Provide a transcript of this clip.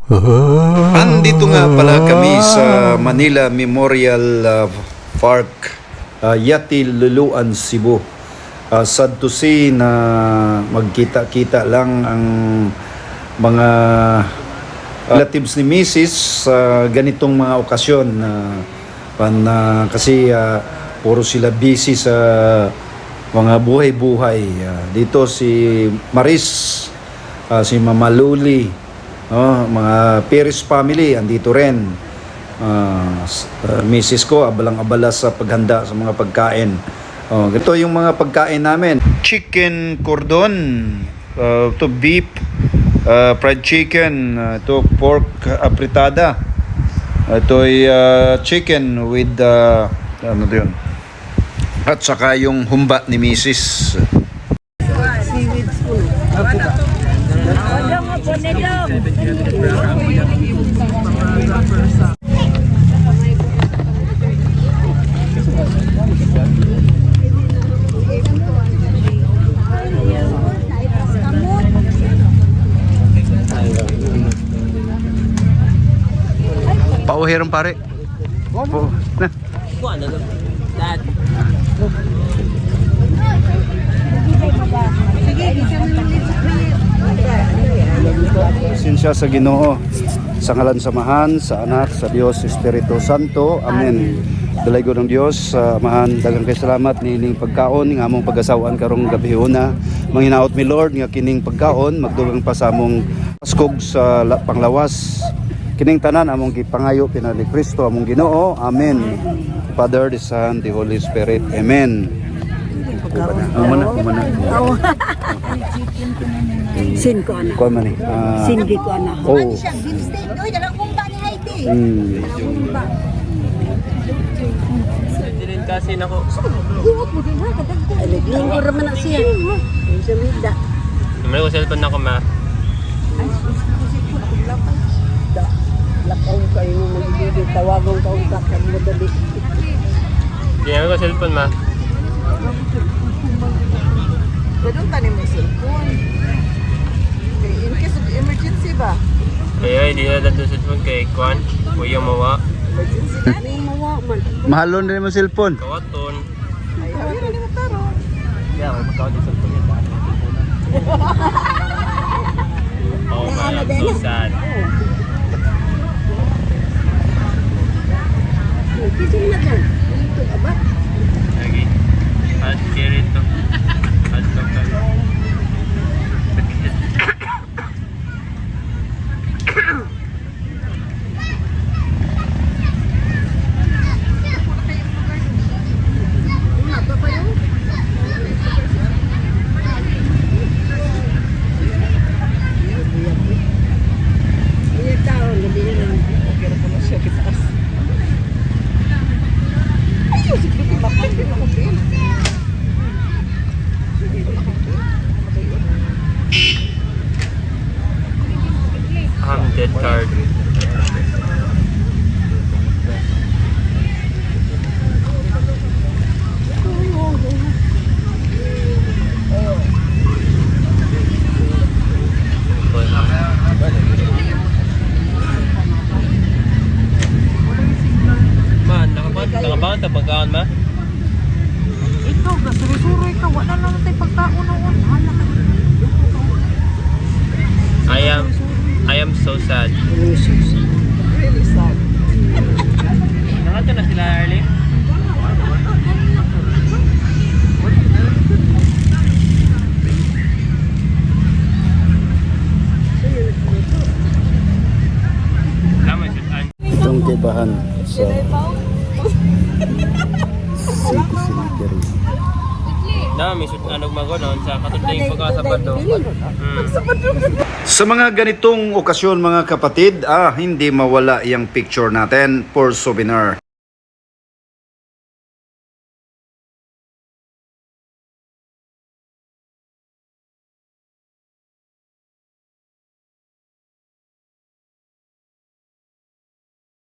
Andito nga pala kami sa Manila Memorial Park, Yati, Luluan, Cebu. Sad to say na magkita-kita lang ang mga relatives ni Mrs. sa ganitong mga okasyon kasi puro sila busy sa mga buhay-buhay. Dito si Maris, si Mama Luli, mga Perez family andito rin. Mrs. ko abalang-abala sa paghanda sa mga pagkain. Ito yung mga pagkain namin: chicken cordon, to beef, fried chicken, ito pork apritada, ito ay chicken with ano yun, at saka yung humba ni Mrs. Pauherong pare. Po. Na. Sinsya sa Ginoo, sa ngalan samahan, sa Anak, sa Dios, Espiritu Santo. Amen. Dalay ko ng Dios, amahan, dagang kay salamat nining pagkaon nga among pag-asawaan karong gabi una. Manghinaot mi Lord nga kining pagkaon magdugang pa sa among paskog sa panglawas. Kining tanan among gipangayo pinali Kristo among Ginoo. Amen. Father, the Son, the Holy Spirit. Amen. Umana. Sin ko anak. Kuan man Sindi ko anak. Oh. Oy, dalang kumba ni Haiti. Dilin kasi nako. Iwot mo din ha, kadagdag. Ay, linggo raman na siya. Sa mida. Naman ko cellphone na ko ma. Lakaw kayo mo magiging tawagon ka sa madali. Di naman ko cellphone ma. Doon tanim mo cellphone. In case of emergency ba? Ay, di na dato cellphone kay Kwan. Kuya mawa. Emergency na ni. Mawa man. Mahalon rin mo cellphone. Kawaton. Ay, hawi na ni Mataro. Yeah, may magkawad yung cellphone niya. Oh man, I'm so sad. Kasi na dyan. Ito abat. Lagi. At kirito. At lokal. Dead card. Man, nakabangan ta pagkaon ma? Ito, nasurusuroy ka. Wala na natin pagtao noon. I am so sad. Really sad. Nakato na sila Arlie? Lama siya. Itong kibahan sa City Cemetery. Dami shoot anog magonon sa katuding pagkasabado. Sa mga ganitong okasyon mga kapatid, hindi mawala yung picture natin for souvenir.